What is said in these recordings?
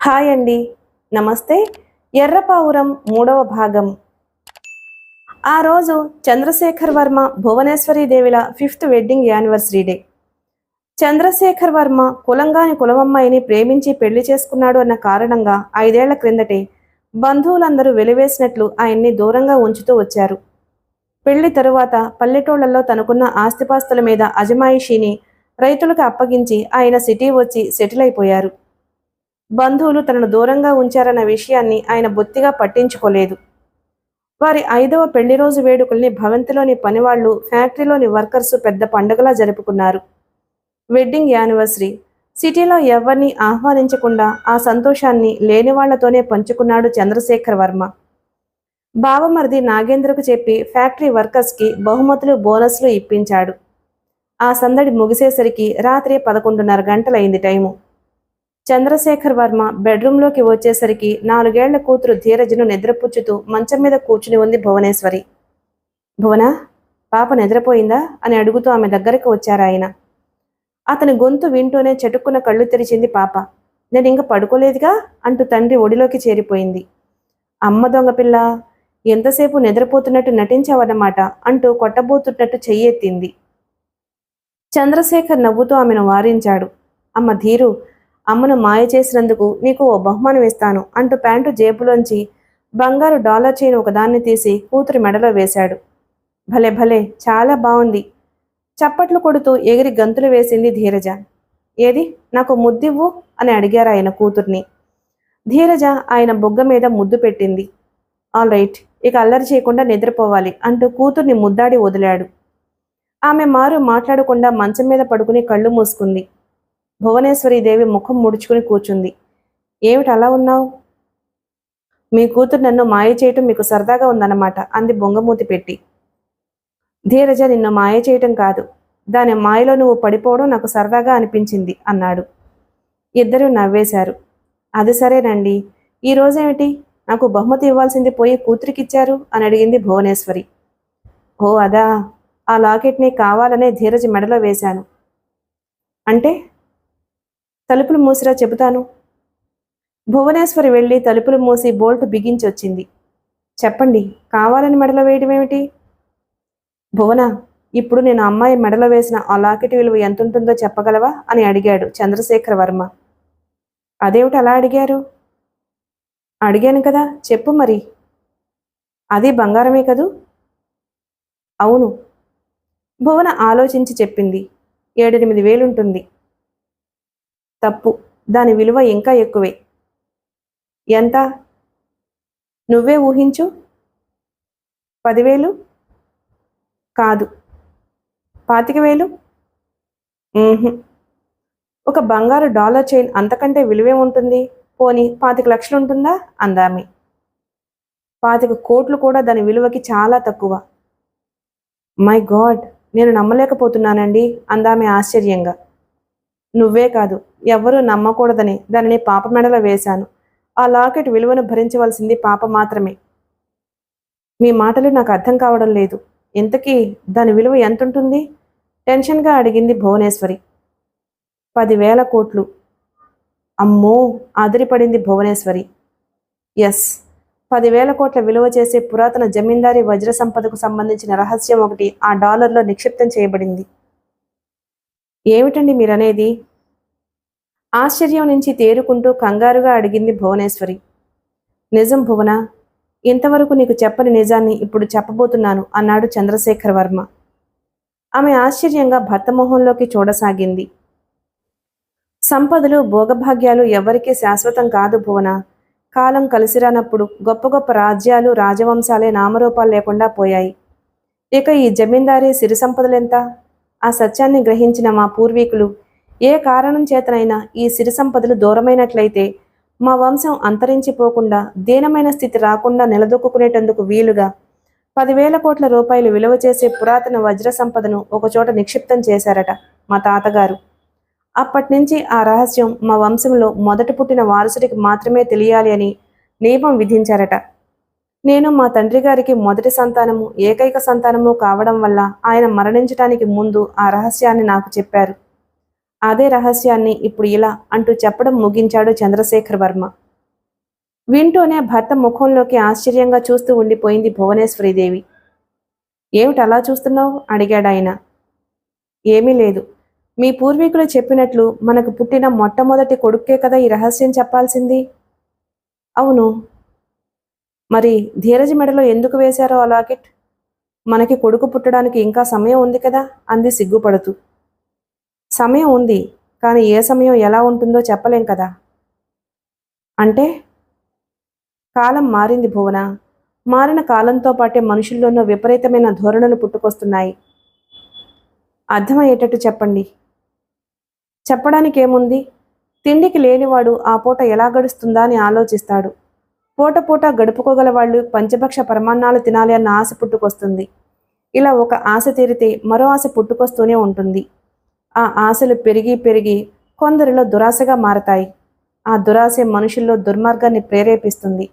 Hi అండి. నమస్తే. ఎర్రపావురం మూడవ భాగం. ఆ రోజు చంద్రశేఖర్ వర్మ భువనేశ్వరీ దేవిల 5th wedding anniversary day. Chandrashekar Varma కులంగాని కులమమ్మాయిని ప్రేమించి పెళ్లి చేసుకున్నాడు అన్న కారణంగా 5 ఏళ్ల క్రిందటే బంధువులందరూ వెలివేసినట్లు ఆయన్ని దూరంగా ఉంచుతూ వచ్చారు. పెళ్లి తరువాత పల్లెటూళ్లలో తనకున్న ఆస్తిపాస్తుల మీద అజమాయిషీని రైతులకు అప్పగించి ఆయన సిటీ వచ్చి సెటిల్ అయిపోయారు. బంధువులు తనను దూరంగా ఉంచారన్న విషయాన్ని ఆయన బొత్తిగా పట్టించుకోలేదు. వారి 5వ పెళ్లి రోజు వేడుకల్ని భవంతిలోని పనివాళ్లు, ఫ్యాక్టరీలోని వర్కర్సు పెద్ద పండుగలా జరుపుకున్నారు. Wedding anniversary. సిటీలో ఎవరిని ఆహ్వానించకుండా ఆ సంతోషాన్ని లేనివాళ్లతోనే పంచుకున్నాడు చంద్రశేఖర్ వర్మ. బావమరిది నాగేంద్రకు చెప్పి ఫ్యాక్టరీ వర్కర్స్కి బహుమతులు, బోనస్లు ఇప్పించాడు. ఆ సందడి ముగిసేసరికి రాత్రి 11:30 గంటలైంది టైము. చంద్రశేఖర్ వర్మ బెడ్రూంలోకి వచ్చేసరికి 4 ఏళ్ల కూతురు ధీరజను నిద్రపుచ్చుతూ మంచం మీద కూర్చుని ఉంది భువనేశ్వరి. భువనా, పాప నిద్రపోయిందా అని అడుగుతూ ఆమె దగ్గరకు వచ్చారాయన. అతని గొంతు వింటూనే చటుక్కున కళ్ళు తెరిచింది పాప. నేను ఇంక పడుకోలేదుగా అంటూ తండ్రి ఒడిలోకి చేరిపోయింది. అమ్మ దొంగపిల్ల, ఎంతసేపు నిద్రపోతున్నట్టు నటించావన్నమాట అంటూ కొట్టబోతున్నట్టు చెయ్యెత్తింది. చంద్రశేఖర్ నవ్వుతూ ఆమెను వారించాడు. అమ్మ ధీరు, అమ్మను మాయ చేసినందుకు నీకు ఓ బహుమానం ఇస్తాను అంటూ ప్యాంటు జేబులోంచి బంగారు డాలర్ చైన్ ఒకదాన్ని తీసి కూతురి మెడలో వేశాడు. భలే భలే, చాలా బాగుంది. చప్పట్లు కొడుతూ ఎగిరి గంతులు వేసింది ధీరజ. ఏది, నాకు ముద్దివ్వు అని అడిగారు ఆయన కూతుర్ని. ధీరజ ఆయన బొగ్గ మీద ముద్దు పెట్టింది. ఆల్ రైట్, ఇక అల్లరి చేయకుండా నిద్రపోవాలి అంటూ కూతుర్ని ముద్దాడి వదిలాడు. ఆమె మాట్లాడకుండా మంచం మీద పడుకుని కళ్ళు మూసుకుంది. భువనేశ్వరీదేవి ముఖం ముడుచుకుని కూర్చుంది. ఏమిటి అలా ఉన్నావు? మీ కూతురు నన్ను మాయ చేయటం మీకు సరదాగా ఉందన్నమాట అంది బొంగమూతి పెట్టి. ధీరజ, నిన్ను మాయ చేయటం కాదు, దాని మాయలో నువ్వు పడిపోవడం నాకు సరదాగా అనిపించింది అన్నాడు. ఇద్దరూ నవ్వేశారు. అది సరేనండి, ఈ రోజేమిటి నాకు బహుమతి ఇవ్వాల్సింది పోయి కూతురికిచ్చారు అని అడిగింది భువనేశ్వరి. ఓ అదా, ఆ లాకెట్ని కావాలనే ధీరజ మెడలో వేశాను. అంటే? తలుపులు మూసిరా చెబుతాను. భువనేశ్వరి వెళ్ళి తలుపులు మూసి బోల్ట్ బిగించొచ్చింది. చెప్పండి, కావాలని మెడలో వేయడమేమిటి? భువన, ఇప్పుడు నేను అమ్మాయి మెడలో వేసిన ఆ లాకెట్ విలువ ఎంతుంటుందో చెప్పగలవా అని అడిగాడు చంద్రశేఖర్ వర్మ. అదేమిటి అలా అడిగారు? అడిగాను కదా, చెప్పు మరి. అది బంగారమే కదూ? అవును. భువన ఆలోచించి చెప్పింది. 7-8 వేలుంటుంది. తప్పు, దాని విలువ ఇంకా ఎక్కువే. ఎంత? నువ్వే ఊహించు. 10,000? కాదు. 25,000? ఒక బంగారు డాలర్ చైన్ అంతకంటే విలువే ఉంటుంది. పోనీ 25 లక్షలు ఉంటుందా అందామె. 25 కోట్లు కూడా దాని విలువకి చాలా తక్కువ. మై గాడ్, నేను నమ్మలేకపోతున్నానండి అందామె ఆశ్చర్యంగా. నువ్వే కాదు, ఎవ్వరూ నమ్మకూడదని దానిని పాప మెడలో వేశాను. ఆ లాకెట్ విలువను భరించవలసింది పాప మాత్రమే. మీ మాటలు నాకు అర్థం కావడం లేదు. ఇంతకీ దాని విలువ ఎంతుంటుంది? టెన్షన్గా అడిగింది భువనేశ్వరి. 10,000 కోట్లు. అమ్మో, ఆదిరిపడింది భువనేశ్వరి. ఎస్, 10,000 కోట్ల విలువ చేసే పురాతన జమీందారీ వజ్ర సంపదకు సంబంధించిన రహస్యం ఒకటి ఆ డాలర్లో నిక్షిప్తం చేయబడింది. ఏమిటండి మీరనేది? ఆశ్చర్యం నుంచి తేరుకుంటూ కంగారుగా అడిగింది భువనేశ్వరి. నిజం భువన, ఇంతవరకు నీకు చెప్పని నిజాన్ని ఇప్పుడు చెప్పబోతున్నాను అన్నాడు చంద్రశేఖర్ వర్మ. ఆమె ఆశ్చర్యంగా భర్త మొహంలోకి చూడసాగింది. సంపదలు, భోగభాగ్యాలు ఎవరికీ శాశ్వతం కాదు భువన. కాలం కలిసిరానప్పుడు గొప్ప గొప్ప రాజ్యాలు, రాజవంశాలే నామరూపాలు లేకుండా పోయాయి. ఇక ఈ జమీందారీ సిరి సంపదలెంత? ఆ సత్యాన్ని గ్రహించిన మా పూర్వీకులు ఏ కారణం చేతనైనా ఈ సిరి సంపదలు దూరమైనట్లయితే మా వంశం అంతరించిపోకుండా, దీనమైన స్థితి రాకుండా నిలదొక్కునేటందుకు వీలుగా 10,000 కోట్ల రూపాయలు విలువ చేసే పురాతన వజ్ర సంపదను ఒకచోట నిక్షిప్తం చేశారట మా తాతగారు. అప్పటినుంచి ఆ రహస్యం మా వంశంలో మొదట పుట్టిన వారసుడికి మాత్రమే తెలియాలి అని నియమం విధించారట. నేను మా తండ్రి గారికి మొదటి సంతానము, ఏకైక సంతానము కావడం వల్ల ఆయన మరణించటానికి ముందు ఆ రహస్యాన్ని నాకు చెప్పారు. అదే రహస్యాన్ని ఇప్పుడు ఇలా అంటూ చెప్పడం ముగించాడు చంద్రశేఖర్ వర్మ. వింటూనే భర్త ముఖంలోకి ఆశ్చర్యంగా చూస్తూ ఉండిపోయింది భువనేశ్వరీదేవి. ఏమిటి అలా చూస్తున్నావు అడిగాడాయన. ఏమీ లేదు. మీ పూర్వీకులు చెప్పినట్లు మనకు పుట్టిన మొట్టమొదటి కొడుక్కే కదా ఈ రహస్యం చెప్పాల్సింది. అవును. మరి ధీరజ్ మెడలో ఎందుకు వేశారో ఆ లాకెట్? మనకి కొడుకు పుట్టడానికి ఇంకా సమయం ఉంది కదా అంది సిగ్గుపడుతూ. సమయం ఉంది, కానీ ఏ సమయం ఎలా ఉంటుందో చెప్పలేం కదా. అంటే? కాలం మారింది భువన. మారిన కాలంతో పాటే మనుషుల్లోనూ విపరీతమైన ధోరణులు పుట్టుకొస్తున్నాయి. అర్థమయ్యేటట్టు చెప్పండి. చెప్పడానికేముంది? తిండికి లేనివాడు ఆ పూట ఎలా గడుస్తుందా అని ఆలోచిస్తాడు. పూట పూట గడుపుకోగల వాళ్ళు పంచభక్ష పరమాన్నాలు తినాలి అన్న ఆశ పుట్టుకొస్తుంది. ఇలా ఒక ఆశ తీరితే మరో ఆశ పుట్టుకొస్తూనే ఉంటుంది. ఆ ఆశలు పెరిగి పెరిగి కొందరిలో దురాశగా మారతాయి. ఆ దురాశ మనుషుల్లో దుర్మార్గాన్ని ప్రేరేపిస్తుంది.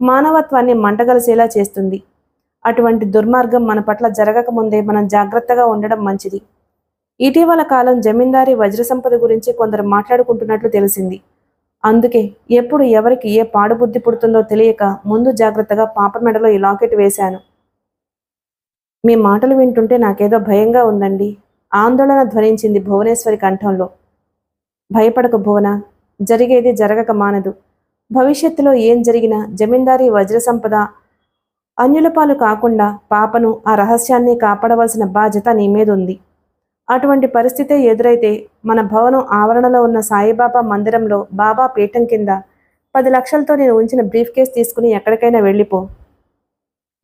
మానవత్వాన్ని మంటగలిసేలా చేస్తుంది. అటువంటి దుర్మార్గం మన పట్ల జరగకముందే మనం జాగ్రత్తగా ఉండడం మంచిది. ఇటీవల కాలం జమీందారీ వజ్ర సంపద గురించి కొందరు మాట్లాడుకుంటున్నట్లు తెలిసింది. అందుకే ఎప్పుడు ఎవరికి ఏ పాడుబుద్ధి పుడుతుందో తెలియక ముందు జాగ్రత్తగా పాప మెడలో ఈ లాకెట్ వేశాను. మీ మాటలు వింటుంటే నాకేదో భయంగా ఉందండి. ఆందోళన ధ్వనించింది భువనేశ్వరి కంఠంలో. భయపడకు భువన, జరిగేది జరగక మానదు. భవిష్యత్తులో ఏం జరిగినా జమీందారీ వజ్ర సంపద అన్యుల పాలు కాకుండా పాపను ఆ రహస్యాన్ని కాపాడవలసిన బాధ్యత నీ మీద ఉంది. అటువంటి పరిస్థితే ఎదురైతే మన భవనం ఆవరణలో ఉన్న సాయిబాబా మందిరంలో బాబా పీఠం కింద 10 లక్షలతో నేను ఉంచిన బ్రీఫ్ కేస్ తీసుకుని ఎక్కడికైనా వెళ్ళిపో.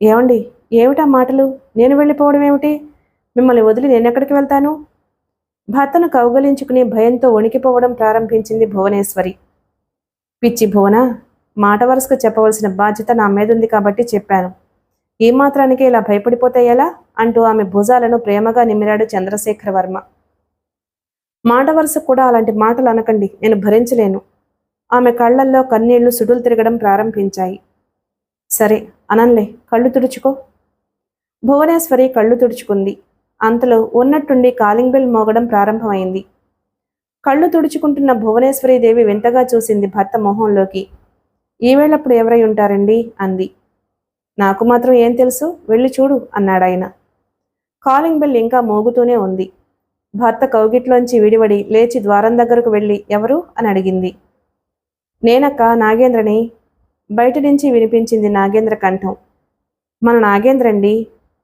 ఏమండి, ఏమిటా మాటలు? నేను వెళ్ళిపోవడం ఏమిటి? మిమ్మల్ని వదిలి నేనెక్కడికి వెళ్తాను? భర్తను కౌగలించుకుని భయంతో వణికిపోవడం ప్రారంభించింది భువనేశ్వరి. పిచ్చి భువన, మాట వరుసకు చెప్పవలసిన బాధ్యత నా మీదుంది కాబట్టి చెప్పాను. ఈ మాత్రానికి ఇలా భయపడిపోతే ఎలా అంటూ ఆమె భుజాలను ప్రేమగా నిమిరాడు చంద్రశేఖర వర్మ. మాట వరుసకు కూడా అలాంటి మాటలు అనకండి, నేను భరించలేను. ఆమె కళ్లల్లో కన్నీళ్లు సుడులు తిరగడం ప్రారంభించాయి. సరే అనంలే, కళ్ళు తుడుచుకో. భువనేశ్వరి కళ్ళు తుడుచుకుంది. అంతలో ఉన్నట్టుండి కాలింగ్ బెల్ మోగడం ప్రారంభమైంది. కళ్ళు తుడుచుకుంటున్న భువనేశ్వరీదేవి వింతగా చూసింది భర్త మొహంలోకి. ఈవేళప్పుడు ఎవరై ఉంటారండి అంది. నాకు మాత్రం ఏం తెలుసు, వెళ్ళి చూడు అన్నాడాయన. కాలింగ్ బెల్ ఇంకా మోగుతూనే ఉంది. భర్త కౌగిట్లోంచి విడివడి లేచి ద్వారం దగ్గరకు వెళ్ళి ఎవరు అని అడిగింది. నేనక్క, నాగేంద్రని. బయట నుంచి వినిపించింది నాగేంద్ర కంఠం. మన నాగేంద్రండి,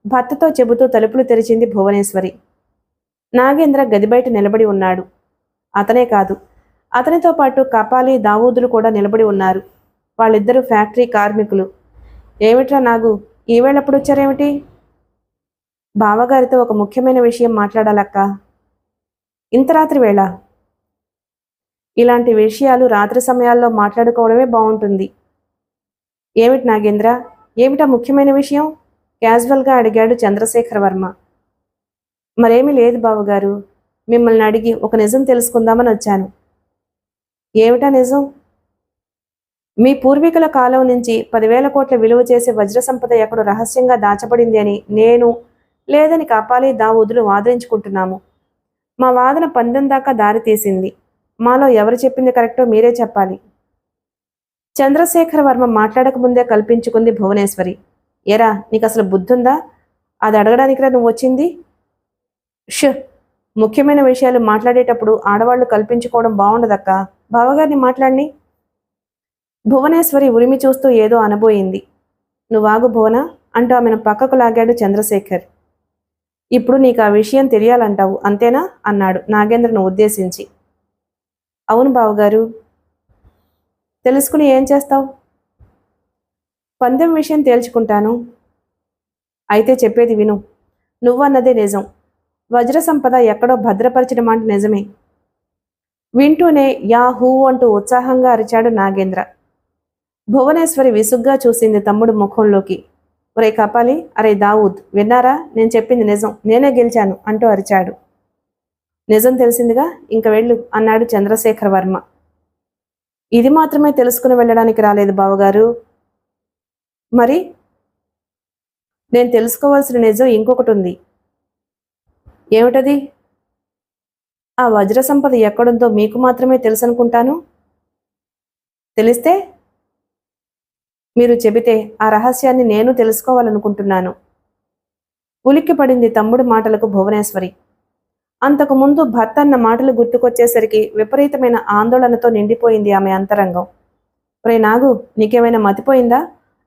భర్తతో చెబుతూ తలుపులు తెరిచింది భువనేశ్వరి. నాగేంద్ర గది బయట నిలబడి ఉన్నాడు. అతనే కాదు, అతనితో పాటు కపాలి దావూదులు కూడా నిలబడి ఉన్నారు. వాళ్ళిద్దరూ ఫ్యాక్టరీ కార్మికులు. ఏమిట్రా నాగు, ఈవేళప్పుడు వచ్చారేమిటి? బావగారితో ఒక ముఖ్యమైన విషయం మాట్లాడాలక్క. ఇంత రాత్రి వేళ? ఇలాంటి విషయాలు రాత్రి సమయాల్లో మాట్లాడుకోవడమే బాగుంటుంది. ఏమిటి నాగేంద్ర, ఏమిటా ముఖ్యమైన విషయం? క్యాజువల్గా అడిగాడు చంద్రశేఖర వర్మ. మరేమీ లేదు బావగారు, మిమ్మల్ని అడిగి ఒక నిజం తెలుసుకుందామని వచ్చాను. ఏమిటా నిజం? మీ పూర్వీకుల కాలం నుంచి 10,000 కోట్ల విలువ చేసే వజ్ర సంపద ఎక్కడో రహస్యంగా దాచబడింది అని నేను లేదని కపాలి దావూదులు వాదించుకుంటున్నాము. మా వాదన పందెం దాకా దారి తీసింది. మాలో ఎవరు చెప్పింది కరెక్టో మీరే చెప్పాలి. చంద్రశేఖర వర్మ మాట్లాడకముందే కల్పించుకుంది భువనేశ్వరి. ఎరా, నీకు అసలు బుద్ధుందా? అది అడగడానికిరా నువ్వు వచ్చింది? ష్, ముఖ్యమైన విషయాలు మాట్లాడేటప్పుడు ఆడవాళ్లు కల్పించుకోవడం బాగుండదక్క. బావగారిని మాట్లాడిని. భువనేశ్వరి ఉరిమి చూస్తూ ఏదో అనబోయింది. నువ్వాగు భువన అంటూ ఆమెను పక్కకు లాగాడు చంద్రశేఖర్. ఇప్పుడు నీకు ఆ విషయం తెలియాలంటావు అంతేనా అన్నాడు నాగేంద్రను ఉద్దేశించి. అవును బావగారు. తెలుసుకుని ఏం చేస్తావు? పందెం విషయం తేల్చుకుంటాను. అయితే చెప్పేది విను. నువ్వన్నదే నిజం. వజ్ర సంపద ఎక్కడో భద్రపరిచిన మాట నిజమే. వింటూనే యాహూ అంటూ ఉత్సాహంగా అరిచాడు నాగేంద్ర. భువనేశ్వరి విసుగ్గా చూసింది తమ్ముడు ముఖంలోకి. ఒరే కపాలి, అరే దావూద్, విన్నారా? నేను చెప్పింది నిజం, నేనే గెలిచాను అంటూ అరిచాడు. నిజం తెలిసిందిగా, ఇంక వెళ్ళు అన్నాడు చంద్రశేఖర వర్మ. ఇది మాత్రమే తెలుసుకుని వెళ్ళడానికి రాలేదు బావగారు. మరి నేను తెలుసుకోవాల్సిన నిజం ఇంకొకటి ఉంది. ఏమిటది? ఆ వజ్ర సంపద ఎక్కడుందో మీకు మాత్రమే తెలుసనుకుంటాను. తెలిస్తే మీరు చెబితే ఆ రహస్యాన్ని నేను తెలుసుకోవాలనుకుంటున్నాను. ఉలిక్కిపడింది తమ్ముడి మాటలకు భువనేశ్వరి. అంతకుముందు భర్త అన్న మాటలు గుర్తుకొచ్చేసరికి విపరీతమైన ఆందోళనతో నిండిపోయింది ఆమె అంతరంగం. ఒరే నాగు, నీకేమైనా మతిపోయిందా?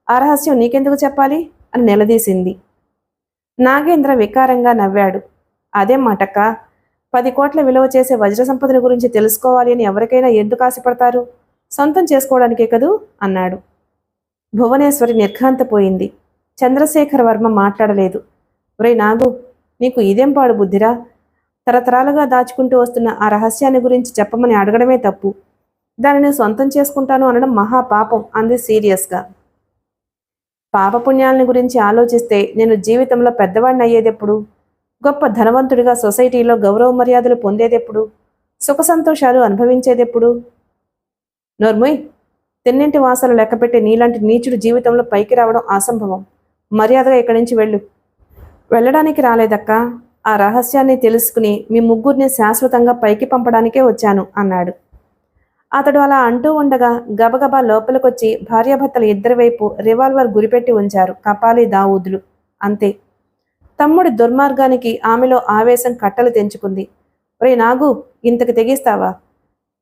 ఆ రహస్యం నీకెందుకు చెప్పాలి అని నిలదీసింది. నాగేంద్ర వికారంగా నవ్వాడు. అదేం మాటక్క, 10 కోట్ల విలువ చేసే వజ్ర సంపదన గురించి తెలుసుకోవాలి అని ఎవరికైనా ఎందుకు ఆశపడతారు? సొంతం చేసుకోవడానికే కదూ అన్నాడు. భువనేశ్వరి నిర్ఘాంతపోయింది. చంద్రశేఖర వర్మ మాట్లాడలేదు. ఒరే నాగు, నీకు ఇదేం పాడు బుద్ధిరా? తరతరాలుగా దాచుకుంటూ వస్తున్న ఆ రహస్యాన్ని గురించి చెప్పమని అడగడమే తప్పు. దానిని సొంతం చేసుకుంటాను అనడం మహాపాపం అంది సీరియస్గా. పాపపుణ్యాలని గురించి ఆలోచిస్తే నేను జీవితంలో పెద్దవాడిని అయ్యేదెప్పుడు? గొప్ప ధనవంతుడిగా సొసైటీలో గౌరవ మర్యాదలు పొందేదెప్పుడు? సుఖ సంతోషాలు అనుభవించేదెప్పుడు? నోర్మోయ్, తిన్నింటి వాసాలు లెక్కపెట్టి నీలాంటి నీచుడు జీవితంలో పైకి రావడం అసంభవం. మర్యాదగా ఇక్కడి నుంచి వెళ్ళు. వెళ్ళడానికి రాలేదక్కా, ఆ రహస్యాన్ని తెలుసుకుని మీ ముగ్గురిని శాశ్వతంగా పైకి పంపడానికే వచ్చాను అన్నాడు. అతడు అలా అంటూ ఉండగా గబగబా లోపలికొచ్చి భార్యాభర్తల ఇద్దరి వైపు రివాల్వర్ గురిపెట్టి ఉంచారు కపాలి దావూదులు. అంతే. తమ్ముడి దుర్మార్గానికి ఆమెలో ఆవేశం కట్టలు తెంచుకుంది. ఒరే నాగు, ఇంతకు తెగిస్తావా?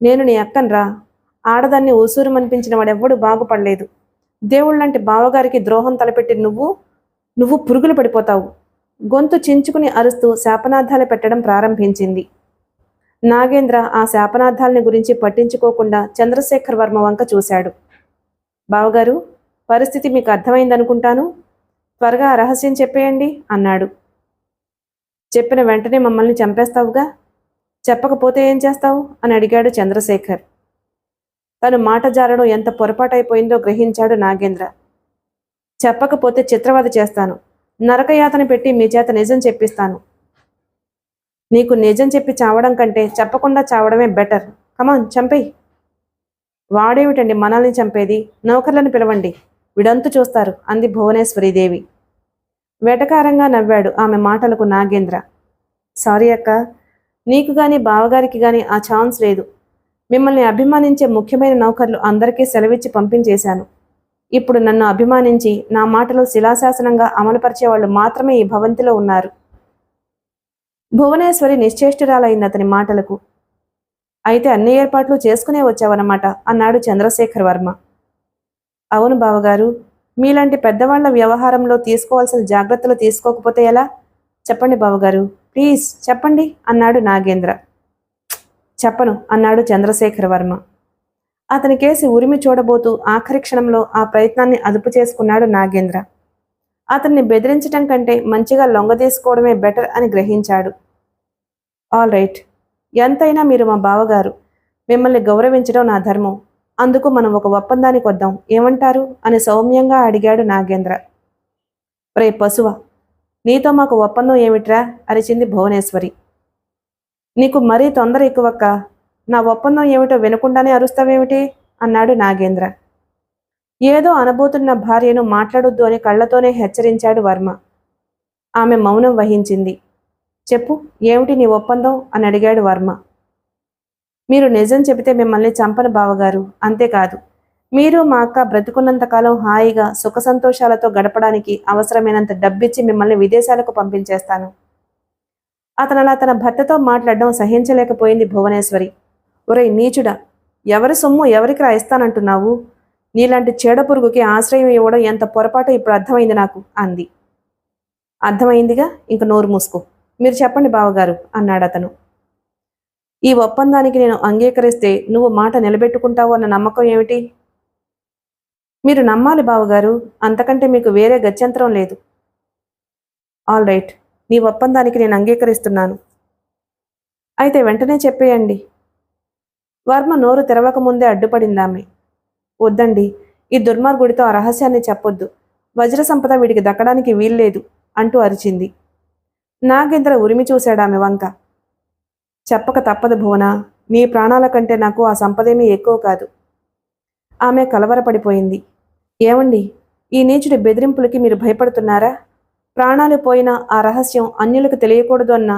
నేను నీ అక్కన్రా. ఆడదాన్ని ఉసూరుమనిపించిన వాడెవ్వడూ బాగుపడలేదు. దేవుళ్ళంటి బావగారికి ద్రోహం తలపెట్టి నువ్వు పురుగులు పడిపోతావు. గొంతు చించుకుని అరుస్తూ శాపనార్థాలు పెట్టడం ప్రారంభించింది. నాగేంద్ర ఆ శాపనార్థాలని గురించి పట్టించుకోకుండా చంద్రశేఖర్ వర్మ వంక చూశాడు. బావగారు, పరిస్థితి మీకు అర్థమైందనుకుంటాను. త్వరగా ఆ రహస్యం చెప్పేయండి అన్నాడు. చెప్పిన వెంటనే మమ్మల్ని చంపేస్తావుగా, చెప్పకపోతే ఏం చేస్తావు అని అడిగాడు చంద్రశేఖర్. తను మాట జారడం ఎంత పొరపాటైపోయిందో గ్రహించాడు నాగేంద్ర. చెప్పకపోతే చిత్రవద చేస్తాను, నరకయాతన పెట్టి మీ చేత నిజం చెప్పిస్తాను. నీకు నిజం చెప్పి చావడం కంటే చెప్పకుండా చావడమే బెటర్. కమాన్, చంపేయి. వాడేమిటండి మనల్ని చంపేది? నౌకర్లను పిలవండి, విడంతు చూస్తారు అంది భువనేశ్వరీదేవి. వెటకారంగా నవ్వాడు ఆమె మాటలకు నాగేంద్ర. సారీ అక్క, నీకు గాని బావగారికి గాని ఆ ఛాన్స్ లేదు. మిమ్మల్ని అభిమానించే ముఖ్యమైన నౌకర్లు అందరికీ సెలవిచ్చి పంపించేశాను. ఇప్పుడు నన్ను అభిమానించి నా మాటలు శిలాశాసనంగా అమలుపరిచే వాళ్ళు మాత్రమే ఈ భవంతిలో ఉన్నారు. భువనేశ్వరి నిశ్చేష్టురాలైంది అతని మాటలకు. అయితే అన్ని ఏర్పాట్లు చేసుకునే వచ్చావన్నమాట అన్నాడు చంద్రశేఖర్ వర్మ. అవును బావగారు, మీలాంటి పెద్దవాళ్ల వ్యవహారంలో తీసుకోవాల్సిన జాగ్రత్తలు తీసుకోకపోతే ఎలా? చెప్పండి బావగారు, ప్లీజ్ చెప్పండి అన్నాడు నాగేంద్ర. చెప్పను అన్నాడు చంద్రశేఖర్ వర్మ. అతని కేసి ఉరిమి చూడబోతూ ఆఖరి క్షణంలో ఆ ప్రయత్నాన్ని అదుపు చేసుకున్నాడు నాగేంద్ర. అతన్ని బెదిరించటం కంటే మంచిగా లొంగదీసుకోవడమే బెటర్ అని గ్రహించాడు. ఆల్ రైట్, ఎంతైనా మీరు మా బావగారు. మిమ్మల్ని గౌరవించడం నా ధర్మం. అందుకు మనం ఒక ఒప్పందానికి వద్దాం, ఏమంటారు అని సౌమ్యంగా అడిగాడు నాగేంద్ర. రే పశువ, నీతో మాకు ఒప్పందం ఏమిట్రా అరిచింది భువనేశ్వరి. నీకు మరీ తొందర ఎక్కువక్క. నా ఒప్పందం ఏమిటో వినకుండానే అరుస్తావేమిటి అన్నాడు నాగేంద్ర. ఏదో అనబోతున్న భార్యను మాట్లాడొద్దు అని కళ్లతోనే హెచ్చరించాడు వర్మ. ఆమె మౌనం వహించింది. చెప్పు, ఏమిటి నీ ఒప్పందం అని అడిగాడు వర్మ. మీరు నిజం చెబితే మిమ్మల్ని చంపను బావగారు. అంతేకాదు, మీరు మా అక్క బ్రతుకున్నంతకాలం హాయిగా సుఖ సంతోషాలతో గడపడానికి అవసరమైనంత డబ్బిచ్చి మిమ్మల్ని విదేశాలకు పంపించేస్తాను. అతను అలా తన భర్తతో మాట్లాడడం సహించలేకపోయింది భువనేశ్వరి. ఒరేయ్ నీచుడా, ఎవరి సొమ్ము ఎవరికి రాయిస్తానంటున్నావు? నీలాంటి చెడపురుగుకి ఆశ్రయం ఇవ్వడం ఎంత పొరపాటు ఇప్పుడు అర్థమైంది నాకు అంది. అర్థమైందిగా, ఇంక నోరు మూసుకో. మీరు చెప్పండి బావగారు అన్నాడు అతను. ఈ ఒప్పందానికి నేను అంగీకరిస్తే నువ్వు మాట నిలబెట్టుకుంటావు అన్న నమ్మకం ఏమిటి? మీరు నమ్మాలి బావగారు, అంతకంటే మీకు వేరే గత్యంతరం లేదు. ఆల్ రైట్, నీ ఒప్పందానికి నేను అంగీకరిస్తున్నాను. అయితే వెంటనే చెప్పేయండి. వర్మ నోరు తెరవకముందే అడ్డుపడిందామె. వద్దండి, ఈ దుర్మార్గుడితో ఆ రహస్యాన్ని చెప్పొద్దు. వజ్ర సంపద వీడికి దక్కడానికి వీల్లేదు అంటూ అరిచింది. నాగేంద్ర ఉరిమి చూశాడామె వంక. చెప్పక తప్పదు భువన, మీ ప్రాణాల కంటే నాకు ఆ సంపదేమీ ఎక్కువ కాదు. ఆమె కలవరపడిపోయింది. ఏమండి, ఈ నీచుడి బెదిరింపులకి మీరు భయపడుతున్నారా? ప్రాణాలు పోయినా ఆ రహస్యం అన్యులకు తెలియకూడదు అన్న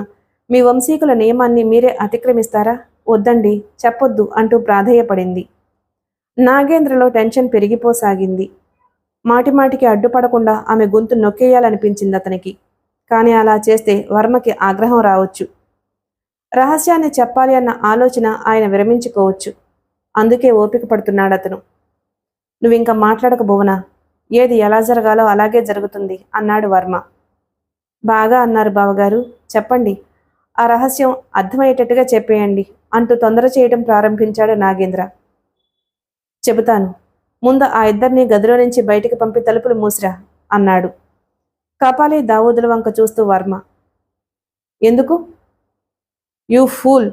మీ వంశీకుల నియమాన్ని మీరే అతిక్రమిస్తారా? వద్దండి, చెప్పొద్దు అంటూ ప్రాధేయపడింది. నాగేంద్రలో టెన్షన్ పెరిగిపోసాగింది. మాటిమాటికి అడ్డుపడకుండా ఆమె గొంతు నొక్కేయాలనిపించింది అతనికి. కానీ అలా చేస్తే వర్మకి ఆగ్రహం రావచ్చు. రహస్యాన్ని చెప్పాలి అన్న ఆలోచన ఆయన విరమించుకోవచ్చు. అందుకే ఓపిక పడుతున్నాడతను. నువ్వింక మాట్లాడక భువన, ఏది ఎలా జరగాలో అలాగే జరుగుతుంది అన్నాడు వర్మ. బాగా అన్నారు బావగారు, చెప్పండి. ఆ రహస్యం అర్థమయ్యేటట్టుగా చెప్పేయండి అంటూ తొందర చేయడం ప్రారంభించాడు నాగేంద్ర. చెబుతాను. ముందు ఆ ఇద్దరిని గదిలో నుంచి బయటికి పంపి తలుపులు మూసిరా అన్నాడు. కపాలి దావూదుల వంక చూస్తూ వర్మ. ఎందుకు? యూ ఫూల్,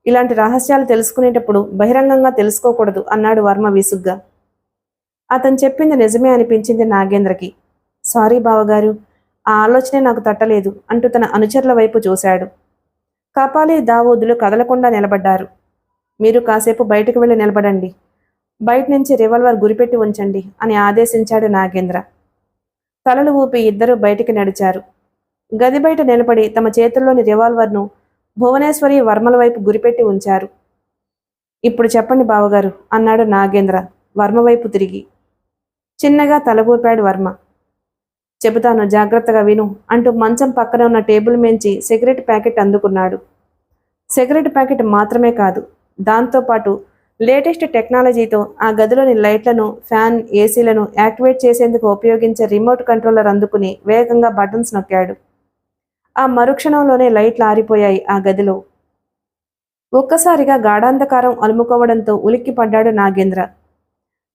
ఇలాంటి రహస్యాలు తెలుసుకునేటప్పుడు బహిరంగంగా తెలుసుకోకూడదు అన్నాడు వర్మ విసుగ్గా. అతను చెప్పింది నిజమే అనిపించింది నాగేంద్రకి. సారీ బావగారు, ఆ ఆలోచనే నాకు తట్టలేదు అంటూ తన అనుచరుల వైపు చూశాడు. కపాలి దావూదులు కదలకుండా నిలబడ్డారు. మీరు కాసేపు బయటకు వెళ్ళి నిలబడండి. బయట నుంచి రివాల్వర్ గురిపెట్టి ఉంచండి అని ఆదేశించాడు నాగేంద్ర. తలలు ఊపి ఇద్దరూ బయటికి నడిచారు. గది బయట నిలబడి తమ చేతుల్లోని రివాల్వర్ను భువనేశ్వరి వర్మల వైపు గురిపెట్టి ఉంచారు. ఇప్పుడు చెప్పండి బావగారు అన్నాడు నాగేంద్ర వర్మ వైపు తిరిగి. చిన్నగా తల ఊపాడు వర్మ. చెబుతాను, జాగ్రత్తగా విను అంటూ మంచం పక్కన ఉన్న టేబుల్ మించి సిగరెట్ ప్యాకెట్ అందుకున్నాడు. సిగరెట్ ప్యాకెట్ మాత్రమే కాదు, దాంతోపాటు లేటెస్ట్ టెక్నాలజీతో ఆ గదిలోని లైట్లను, ఫ్యాన్, ఏసీలను యాక్టివేట్ చేసేందుకు ఉపయోగించే రిమోట్ కంట్రోలర్ అందుకుని వేగంగా బటన్స్ నొక్కాడు. ఆ మరుక్షణంలోనే లైట్లు ఆరిపోయాయి ఆ గదిలో. ఒక్కసారిగా గాఢాంధకారం అలుముకోవడంతో ఉలిక్కిపడ్డాడు నాగేంద్ర.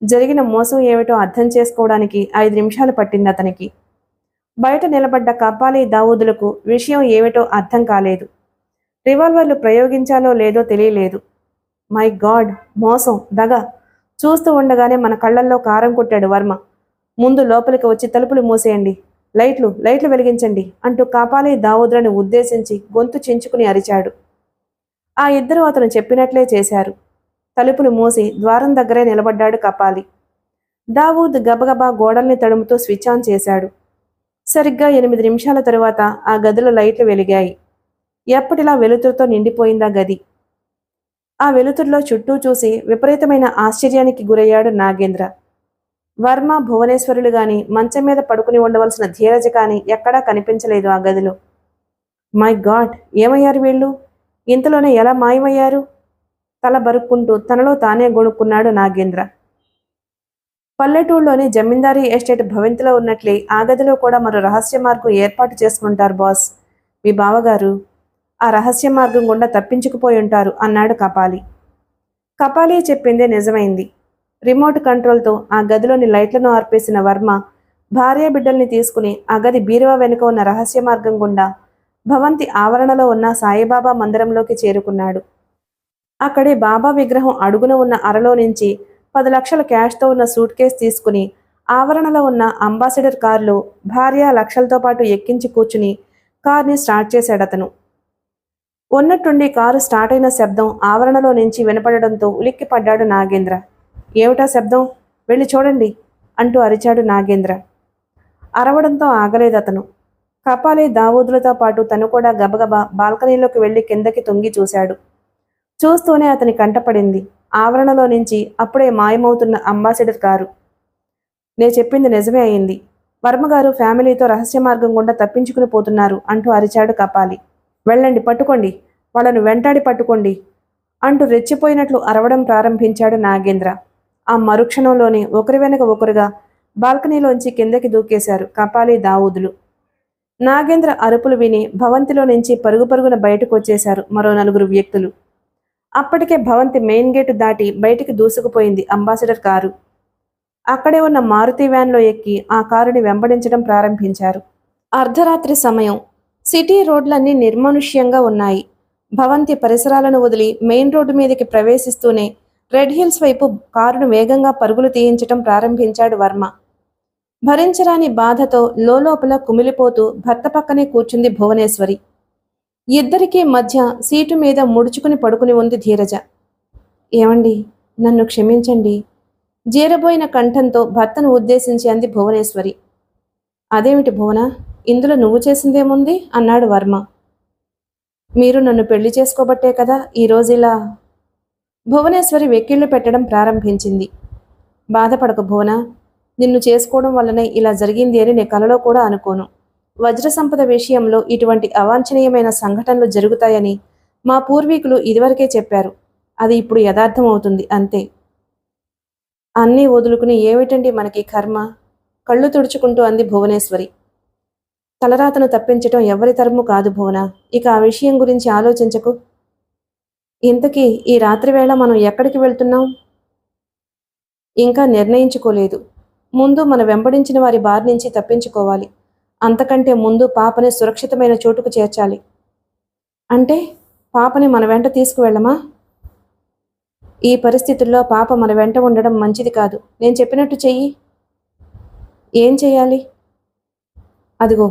జరిగిన మోసం ఏమిటో అర్థం చేసుకోవడానికి 5 నిమిషాలు పట్టింది అతనికి. బయట నిలబడ్డ కపాలి దావూదులకు విషయం ఏమిటో అర్థం కాలేదు. రివాల్వర్లు ప్రయోగించాలో లేదో తెలియలేదు. మై గాడ్, మోసం, దగ. చూస్తూ ఉండగానే మన కళ్ళల్లో కారం కొట్టాడు వర్మ. ముందు లోపలికి వచ్చి తలుపులు మూసేయండి, లైట్లు వెలిగించండి అంటూ కపాలి దావూదులను ఉద్దేశించి గొంతు చించుకుని అరిచాడు. ఆ ఇద్దరూ అతను చెప్పినట్లే చేశారు. తలుపులు మూసి ద్వారం దగ్గరే నిలబడ్డాడు కపాలి. దావూద్ గబగబా గోడల్ని తడుముతూ స్విచ్ ఆన్ చేశాడు. సరిగ్గా 8 నిమిషాల తరువాత ఆ గదిలో లైట్లు వెలిగాయి. ఎప్పటిలా వెలుతురుతో నిండిపోయిందా గది. ఆ వెలుతురులో చుట్టూ చూసి విపరీతమైన ఆశ్చర్యానికి గురయ్యాడు నాగేంద్ర. వర్మ, భువనేశ్వరులు గాని, మంచం మీద పడుకుని ఉండవలసిన ధీరజ కాని ఎక్కడా కనిపించలేదు ఆ గదిలో. మై గాడ్, ఏమయ్యారు వీళ్ళు? ఇంతలోనే ఎలా మాయమయ్యారు? తల బరుక్కుంటూ తనలో తానే గొణుక్కున్నాడు నాగేంద్ర. పల్లెటూళ్ళలోని జమీందారీ ఎస్టేట్ భవంతిలో ఉన్నట్లే ఆ గదిలో కూడా మరో రహస్య మార్గం ఏర్పాటు చేసుకుంటారు బాస్. మీ బావగారు ఆ రహస్య మార్గం గుండా తప్పించుకుపోయి ఉంటారు అన్నాడు కపాలి. కపాలి చెప్పిందే నిజమైంది. రిమోట్ కంట్రోల్తో ఆ గదిలోని లైట్లను ఆర్పేసిన వర్మ భార్య బిడ్డల్ని తీసుకుని ఆ గది బీరువా వెనుక ఉన్న రహస్య మార్గం గుండా భవంతి ఆవరణలో ఉన్న సాయిబాబా మందిరంలోకి చేరుకున్నాడు. అక్కడే బాబా విగ్రహం అడుగున ఉన్న అరలో నుంచి 10 లక్షల క్యాష్తో ఉన్న సూట్ కేసు తీసుకుని ఆవరణలో ఉన్న అంబాసిడర్ కారులో భార్య లక్షలతో పాటు ఎక్కించి కూర్చుని కార్ని స్టార్ట్ చేశాడతను. ఉన్నట్టుండి కారు స్టార్ట్ అయిన శబ్దం ఆవరణలో నుంచి వినపడడంతో ఉలిక్కిపడ్డాడు నాగేంద్ర. ఏమిటా శబ్దం? వెళ్ళి చూడండి అంటూ అరిచాడు నాగేంద్ర. అరవడంతో ఆగలేదతను. కపాలి దావూదులతో పాటు తను కూడా గబగబా బాల్కనీలోకి వెళ్లి కిందకి తొంగి చూశాడు. చూస్తూనే అతని కంటపడింది ఆవరణలో నుంచి అప్పుడే మాయమవుతున్న అంబాసిడర్ కారు. నే చెప్పింది నిజమే అయింది. వర్మగారు ఫ్యామిలీతో రహస్య మార్గం గుండా తప్పించుకుని పోతున్నారు అంటూ అరిచాడు కపాలి. వెళ్ళండి, పట్టుకోండి, వాళ్ళను వెంటాడి పట్టుకోండి అంటూ రెచ్చిపోయినట్లు అరవడం ప్రారంభించాడు నాగేంద్ర. ఆ మరుక్షణంలోనే ఒకరి వెనక ఒకరుగా బాల్కనీలోంచి కిందకి దూకేశారు కపాలి దావూదులు. నాగేంద్ర అరుపులు విని భవంతిలో నుంచి పరుగు పరుగున బయటకు వచ్చేశారు మరో 4 వ్యక్తులు. అప్పటికే భవంతి మెయిన్ గేటు దాటి బయటికి దూసుకుపోయింది అంబాసిడర్ కారు. అక్కడే ఉన్న మారుతి వ్యాన్లో ఎక్కి ఆ కారుని వెంబడించడం ప్రారంభించారు. అర్ధరాత్రి సమయం. సిటీ రోడ్లన్నీ నిర్మానుష్యంగా ఉన్నాయి. భవంతి పరిసరాలను వదిలి మెయిన్ రోడ్డు మీదకి ప్రవేశిస్తూనే రెడ్ హిల్స్ వైపు కారును వేగంగా పరుగులు తీయించటం ప్రారంభించాడు వర్మ. భరించరాని బాధతో లోలోపల కుమిలిపోతూ భర్త పక్కనే కూర్చుంది భువనేశ్వరి. ఇద్దరికీ మధ్య సీటు మీద ముడుచుకుని పడుకుని ఉంది ధీరజ. ఏమండి, నన్ను క్షమించండి, జీరబోయిన కంఠంతో భర్తను ఉద్దేశించి అంది భువనేశ్వరి. అదేమిటి భువన, ఇందులో నువ్వు చేసిందేముంది అన్నాడు వర్మ. మీరు నన్ను పెళ్లి చేసుకోబట్టే కదా ఈరోజు ఇలా. భువనేశ్వరి వెక్కిళ్ళు పెట్టడం ప్రారంభించింది. బాధపడకు భువన, నిన్ను చేసుకోవడం వల్లనే ఇలా జరిగింది అని నేను కలలో కూడా అనుకోను. వజ్ర సంపద విషయంలో ఇటువంటి అవాంఛనీయమైన సంఘటనలు జరుగుతాయని మా పూర్వీకులు ఇదివరకే చెప్పారు. అది ఇప్పుడు యథార్థం అవుతుంది అంతే. అన్నీ వదులుకుని ఏమిటండి మనకి కర్మ? కళ్ళు తుడుచుకుంటూ అంది భువనేశ్వరి. తలరాతను తప్పించటం ఎవరి తరము కాదు భువన. ఇక ఆ విషయం గురించి ఆలోచించకు. ఇంతకీ ఈ రాత్రివేళ మనం ఎక్కడికి వెళ్తున్నాం? ఇంకా నిర్ణయించుకోలేదు. ముందు మన వెంబడించిన వారి బారి నుంచి తప్పించుకోవాలి. అంతకంటే ముందు పాపని సురక్షితమైన చోటుకు చేర్చాలి. అంటే పాపని మన వెంట తీసుకువెళ్ళమా? ఈ పరిస్థితుల్లో పాప మన వెంట ఉండడం మంచిది కాదు. నేను చెప్పినట్టు చెయ్యి. ఏం చెయ్యాలి? అదిగో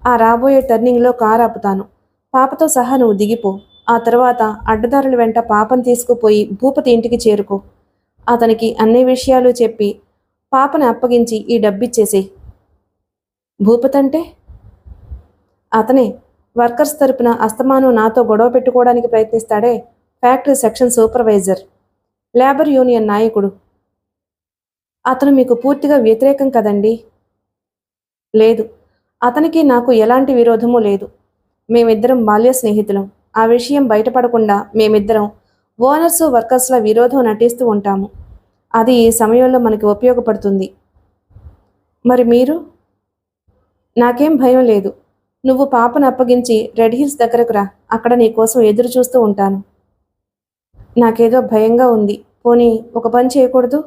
ఆ రాబోయే టర్నింగ్లో కారు ఆపుతాను. పాపతో సహా నువ్వు దిగిపో. ఆ తర్వాత అడ్డదారుల వెంట పాపను తీసుకుపోయి భూపతి ఇంటికి చేరుకో. అతనికి అన్ని విషయాలు చెప్పి పాపని అప్పగించి ఈ డబ్బిచ్చేసి. భూపతి అంటే? అతనే వర్కర్స్ తరపున అస్తమానం నాతో గొడవ పెట్టుకోవడానికి ప్రయత్నిస్తాడే, factory section supervisor, labour union నాయకుడు. అతను మీకు పూర్తిగా వ్యతిరేకం కదండి? లేదు, అతనికి నాకు ఎలాంటి విరోధమూ లేదు. మేమిద్దరం బాల్య స్నేహితులం. ఆ విషయం బయటపడకుండా మేమిద్దరం ఓనర్సు వర్కర్స్ల విరోధం నటిస్తూ ఉంటాము. అది ఈ సమయంలో మనకి ఉపయోగపడుతుంది. మరి మీరు? నాకేం భయం లేదు. నువ్వు పాపను అప్పగించి రెడ్ హిల్స్ దగ్గరకు రా. అక్కడ నీ కోసం ఎదురు చూస్తూ ఉంటాను. నాకేదో భయంగా ఉంది. పోనీ ఒక పని చేయకూడదు?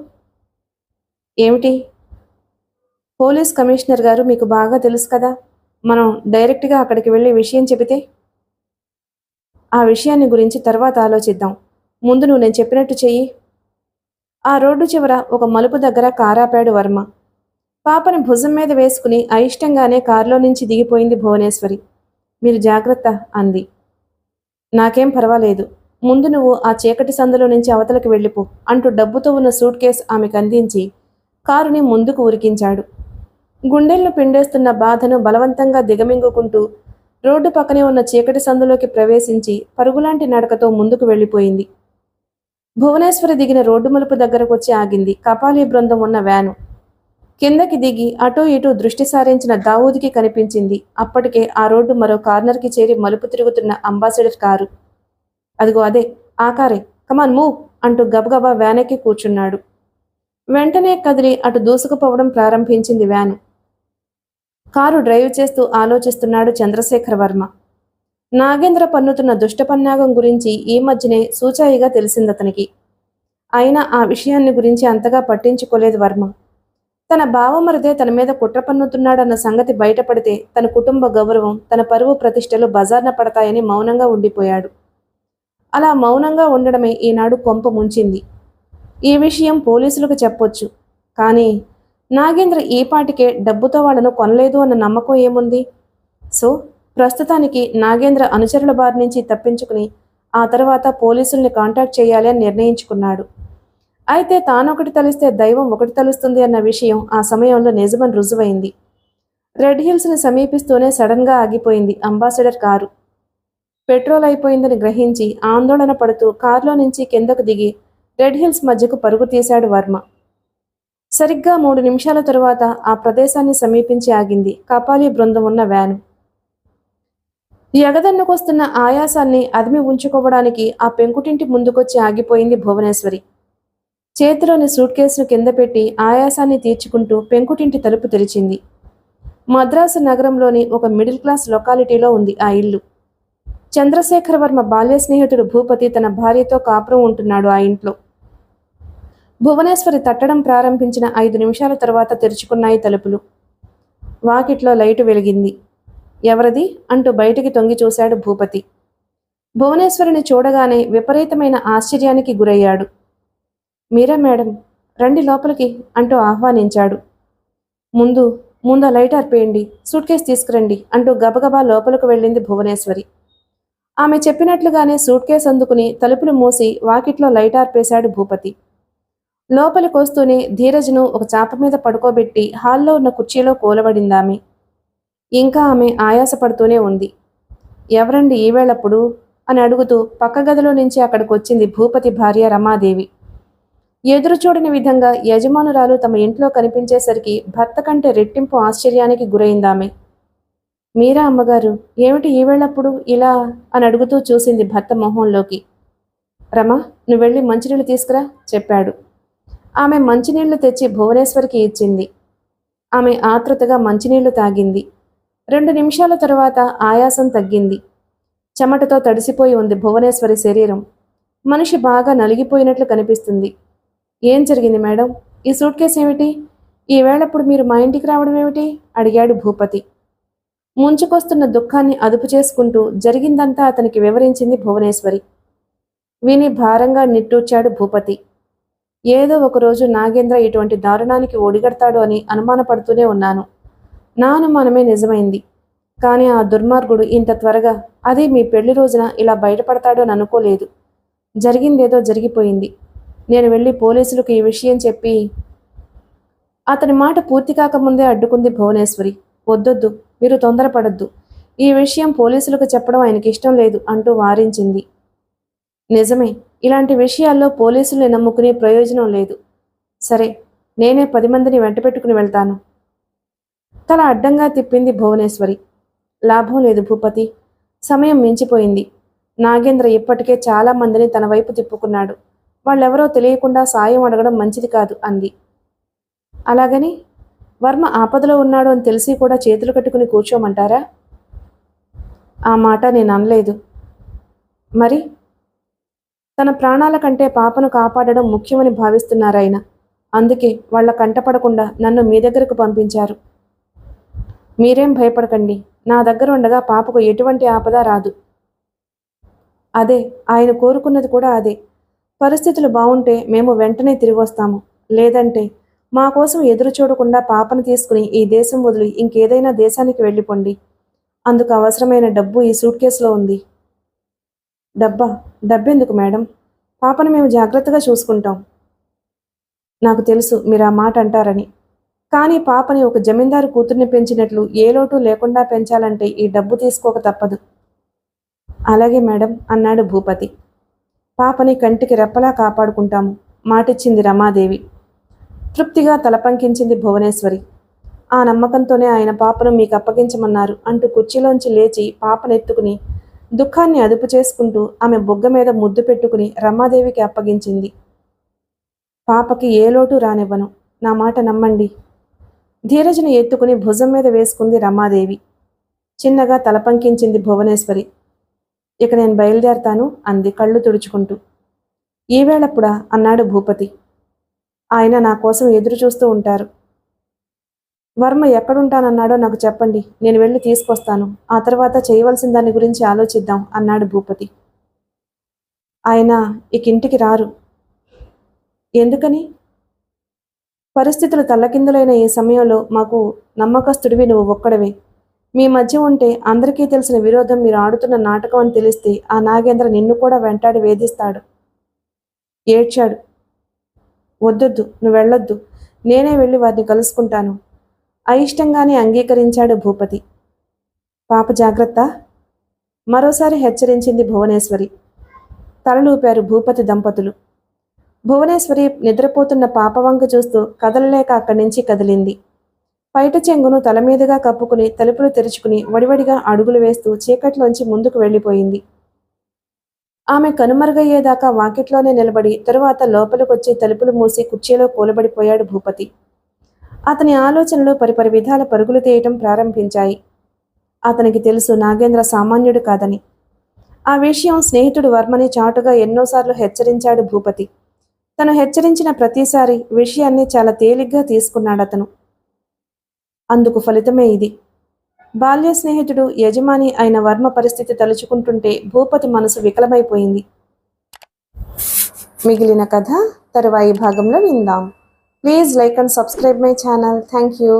ఏమిటి? పోలీస్ కమిషనర్ గారు మీకు బాగా తెలుసు కదా. మనం డైరెక్ట్గా అక్కడికి వెళ్ళి విషయం చెబితే? ఆ విషయాన్ని గురించి తర్వాత ఆలోచిద్దాం. ముందు నువ్వు నేను చెప్పినట్టు చెయ్యి. ఆ రోడ్డు చివర ఒక మలుపు దగ్గర కారాపాడు వర్మ. పాపని భుజం మీద వేసుకుని అయిష్టంగానే కారులో నుంచి దిగిపోయింది భువనేశ్వరి. మీరు జాగ్రత్త అంది. నాకేం పర్వాలేదు. ముందు నువ్వు ఆ చీకటి సందులో నుంచి అవతలకి వెళ్ళిపో అంటూ డబ్బుతో ఉన్న సూట్ కేసు ఆమెకు అందించి కారుని ముందుకు ఉరికించాడు. గుండెల్లో పిండేస్తున్న బాధను బలవంతంగా దిగమింగుకుంటూ రోడ్డు పక్కనే ఉన్న చీకటి సందులోకి ప్రవేశించి పరుగులాంటి నడకతో ముందుకు వెళ్ళిపోయింది. భువనేశ్వరి దిగిన రోడ్డు మలుపు దగ్గరకు వచ్చి ఆగింది కపాలీ బృందం ఉన్న వ్యాను. కిందకి దిగి అటూ ఇటూ దృష్టి సారించిన దావూద్కి కనిపించింది అప్పటికే ఆ రోడ్డు మరో కార్నర్కి చేరి మలుపు తిరుగుతున్న అంబాసిడర్ కారు. అదిగో అదే ఆ కారే, కమాన్ మూవ్ అంటూ గబగబా వ్యానెక్కి కూర్చున్నాడు. వెంటనే కదిలి అటు దూసుకుపోవడం ప్రారంభించింది వ్యాను. కారు డ్రైవ్ చేస్తూ ఆలోచిస్తున్నాడు చంద్రశేఖర వర్మ. నాగేంద్ర పన్నుతున్న దుష్టపన్నాగం గురించి ఈ మధ్యనే సూచాయిగా తెలిసిందతనికి. అయినా ఆ విషయాన్ని గురించి అంతగా పట్టించుకోలేదు వర్మ. తన బావమరిదే తన మీద కుట్ర పన్నుతున్నాడన్న సంగతి బయటపడితే తన కుటుంబ గౌరవం, తన పరువు ప్రతిష్టలు బజార్న పడతాయని మౌనంగా ఉండిపోయాడు. అలా మౌనంగా ఉండడమే ఈనాడు కొంప ముంచింది. ఈ విషయం పోలీసులకు చెప్పొచ్చు, కానీ నాగేంద్ర ఈపాటికే డబ్బుతో వాళ్లను కొనలేదు అన్న నమ్మకం ఏముంది? సో ప్రస్తుతానికి నాగేంద్ర అనుచరుల బారి నుంచి తప్పించుకుని ఆ తర్వాత పోలీసుల్ని కాంటాక్ట్ చేయాలి అని నిర్ణయించుకున్నాడు. అయితే తానొకటి తలిస్తే దైవం ఒకటి తలుస్తుంది అన్న విషయం ఆ సమయంలో నిజమని రుజువైంది. రెడ్ హిల్స్ని సమీపిస్తూనే సడన్గా ఆగిపోయింది అంబాసిడర్ కారు. పెట్రోల్ అయిపోయిందని గ్రహించి ఆందోళన పడుతూ కారులో నుంచి కిందకు దిగి రెడ్ హిల్స్ మధ్యకు పరుగు తీశాడు వర్మ. సరిగ్గా 3 నిమిషాల తరువాత ఆ ప్రదేశాన్ని సమీపించి ఆగింది కపాలీ బృందం ఉన్న వ్యాను. ఎగదన్నుకొస్తున్న ఆయాసాన్ని అదిమి ఉంచుకోవడానికి ఆ పెంకుటింటి ముందుకొచ్చి ఆగిపోయింది భువనేశ్వరి. చేతిలోని సూట్ కేసును కింద పెట్టి ఆయాసాన్ని తీర్చుకుంటూ పెంకుటింటి తలుపు తెరిచింది. మద్రాసు నగరంలోని ఒక మిడిల్ క్లాస్ లొకాలిటీలో ఉంది ఆ ఇల్లు. చంద్రశేఖర వర్మ బాల్య స్నేహితుడు భూపతి తన భార్యతో కాపురం ఉంటున్నాడు ఆ ఇంట్లో. భువనేశ్వరి తట్టడం ప్రారంభించిన 5 నిమిషాల తర్వాత తెరుచుకున్నాయి తలుపులు. వాకిట్లో లైటు వెలిగింది. ఎవరది అంటూ బయటికి తొంగి చూశాడు భూపతి. భువనేశ్వరిని చూడగానే విపరీతమైన ఆశ్చర్యానికి గురయ్యాడు. మీరా మేడం, రండి లోపలికి అంటూ ఆహ్వానించాడు. ముందు ఆ లైట్ ఆర్పేయండి, సూట్ కేసు తీసుకురండి అంటూ గబగబా లోపలికి వెళ్ళింది భువనేశ్వరి. ఆమె చెప్పినట్లుగానే సూట్ కేసు అందుకుని తలుపులు మూసి వాకిట్లో లైట్ ఆర్పేశాడు భూపతి. లోపలికొస్తూనే ధీరజ్ను ఒక చాప మీద పడుకోబెట్టి హాల్లో ఉన్న కుర్చీలో కూలబడిందామె. ఇంకా ఆమె ఆయాసపడుతూనే ఉంది. ఎవరండి ఈవేళప్పుడు అని అడుగుతూ పక్క గదిలో నుంచి అక్కడికి వచ్చింది భూపతి భార్య రమాదేవి. ఎదురు చూడని విధంగా యజమానురాలు తమ ఇంట్లో కనిపించేసరికి భర్త కంటే రెట్టింపు ఆశ్చర్యానికి గురైందామె. మీరా అమ్మగారు, ఏమిటి ఈవేళప్పుడు ఇలా అని అడుగుతూ చూసింది భర్త మొహంలోకి. రమా, నువ్వు వెళ్ళి మంచినీళ్ళు తీసుకురా చెప్పాడు. ఆమె మంచినీళ్లు తెచ్చి భువనేశ్వరికి ఇచ్చింది. ఆమె ఆతృతగా మంచినీళ్లు తాగింది. 2 నిమిషాల తరువాత ఆయాసం తగ్గింది. చెమటతో తడిసిపోయి ఉంది భువనేశ్వరి శరీరం. మనిషి బాగా నలిగిపోయినట్లు కనిపిస్తుంది. ఏం జరిగింది మేడం? ఈ సూట్ కేసు ఏమిటి? ఈవేళప్పుడు మీరు మా ఇంటికి రావడం ఏమిటి? అడిగాడు భూపతి. ముంచుకొస్తున్న దుఃఖాన్ని అదుపు చేసుకుంటూ జరిగిందంతా అతనికి వివరించింది భువనేశ్వరి. విని భారంగా నిట్టూర్చాడు భూపతి. ఏదో ఒకరోజు నాగేంద్ర ఇటువంటి దారుణానికి ఒడిగడతాడు అని అనుమానపడుతూనే ఉన్నాను. నా అనుమానమే నిజమైంది. కానీ ఆ దుర్మార్గుడు ఇంత త్వరగా, అదే మీ పెళ్లి రోజున ఇలా బయటపడతాడు అని అనుకోలేదు. జరిగిందేదో జరిగిపోయింది. నేను వెళ్ళి పోలీసులకు ఈ విషయం చెప్పి. అతని మాట పూర్తి కాకముందే అడ్డుకుంది భువనేశ్వరి. వద్దొద్దు, మీరు తొందరపడద్దు. ఈ విషయం పోలీసులకు చెప్పడం ఆయనకి ఇష్టం లేదు అంటూ వారించింది. నిజమే, ఇలాంటి విషయాల్లో పోలీసుల్ని నమ్ముకునే ప్రయోజనం లేదు. సరే, నేనే 10 మందిని వెంట పెట్టుకుని వెళ్తాను. తల అడ్డంగా తిప్పింది భువనేశ్వరి. లాభం లేదు భూపతి, సమయం మించిపోయింది. నాగేంద్ర ఇప్పటికే చాలా మందిని తన వైపు తిప్పుకున్నాడు. వాళ్ళెవరో తెలియకుండా సాయం అడగడం మంచిది కాదు అంది. అలాగని వర్మ ఆపదలో ఉన్నాడు అని తెలిసి కూడా చేతులు కట్టుకుని కూర్చోమంటారా? ఆ మాట నేను అనలేదు. మరి తన ప్రాణాల కంటే పాపను కాపాడడం ముఖ్యమని భావిస్తున్నారాయన. అందుకే వాళ్ల కంటపడకుండా నన్ను మీ దగ్గరకు పంపించారు. మీరేం భయపడకండి, నా దగ్గర ఉండగా పాపకు ఎటువంటి ఆపద రాదు. అదే ఆయన కోరుకున్నది కూడా అదే. పరిస్థితులు బాగుంటే మేము వెంటనే తిరిగి వస్తాము. లేదంటే మా కోసం ఎదురు చూడకుండా పాపను తీసుకుని ఈ దేశం వదిలి ఇంకేదైనా దేశానికి వెళ్ళిపోండి. అందుకు అవసరమైన డబ్బు ఈ సూట్ కేసులో ఉంది. డబ్బెందుకు మేడం? పాపను మేము జాగ్రత్తగా చూసుకుంటాం. నాకు తెలుసు మీరు ఆ మాట అంటారని. కానీ పాపని ఒక జమీందారు కూతుర్ని పెంచినట్లు ఏ లోటు లేకుండా పెంచాలంటే ఈ డబ్బు తీసుకోక తప్పదు. అలాగే మేడం అన్నాడు భూపతి. పాపని కంటికి రెప్పలా కాపాడుకుంటాము, మాటిచ్చింది రమాదేవి. తృప్తిగా తలపంకించింది భువనేశ్వరి. ఆ నమ్మకంతోనే ఆయన పాపను మీకు అప్పగించమన్నారు అంటూ కుర్చీలోంచి లేచి పాపనెత్తుకుని దుఃఖాన్ని అదుపు చేసుకుంటూ ఆమె బొగ్గ మీద ముద్దు పెట్టుకుని రమాదేవికి అప్పగించింది. పాపకి ఏ లోటు రానివ్వను, నా మాట నమ్మండి. ధీరజను ఎత్తుకుని భుజం మీద వేసుకుంది రమాదేవి. చిన్నగా తలపంకించింది భువనేశ్వరి. ఇక నేను బయలుదేరతాను అంది కళ్ళు తుడుచుకుంటూ. ఈవేళప్పుడా అన్నాడు భూపతి. ఆయన నా కోసం ఎదురు చూస్తూ ఉంటారు. వర్మ ఎక్కడుంటానన్నాడో నాకు చెప్పండి, నేను వెళ్ళి తీసుకొస్తాను. ఆ తర్వాత చేయవలసిన దాని గురించి ఆలోచిద్దాం అన్నాడు భూపతి. ఆయన ఇక ఇంటికి రారు. ఎందుకని? పరిస్థితులు తల్లకిందులైన ఈ సమయంలో మాకు నమ్మకస్తుడివి నువ్వు ఒక్కడవే. మీ మధ్య ఉంటే అందరికీ తెలిసిన విరోధం మీరు ఆడుతున్న నాటకం అని తెలిస్తే ఆ నాగేంద్ర నిన్ను కూడా వెంటాడి వేధిస్తాడు. ఏడ్చాడు. వద్దొద్దు, నువ్వు వెళ్ళొద్దు, నేనే వెళ్ళి వారిని కలుసుకుంటాను. అయిష్టంగానే అంగీకరించాడు భూపతి. పాప జాగ్రత్త మరోసారి హెచ్చరించింది భువనేశ్వరి. తలలూపారు భూపతి దంపతులు. భువనేశ్వరి నిద్రపోతున్న పాప వంక చూస్తూ కదలలేక అక్కడి నుంచి కదిలింది. పైట చెంగును తలమీదుగా కప్పుకుని తలుపులు తెరుచుకుని వడివడిగా అడుగులు వేస్తూ చీకట్లోంచి ముందుకు వెళ్ళిపోయింది. ఆమె కనుమరుగయ్యేదాకా వాకిట్లోనే నిలబడి తరువాత లోపలికొచ్చి తలుపులు మూసి కుర్చీలో కూలబడిపోయాడు భూపతి. అతని ఆలోచనలు పరిపరి విధాల పరుగులు తీయటం ప్రారంభించాయి. అతనికి తెలుసు నాగేంద్ర సామాన్యుడు కాదని. ఆ విషయం స్నేహితుడు వర్మని చాటుగా ఎన్నోసార్లు హెచ్చరించాడు భూపతి. తను హెచ్చరించిన ప్రతిసారి విషయాన్ని చాలా తేలిగ్గా తీసుకున్నాడతను. అందుకు ఫలితమే ఇది. బాల్య స్నేహితుడు యజమాని అయిన వర్మ పరిస్థితి తలుచుకుంటుంటే భూపతి మనసు వికలమైపోయింది. మిగిలిన కథ తరువాయి భాగంలో విందాం. Please like and subscribe my channel. Thank you.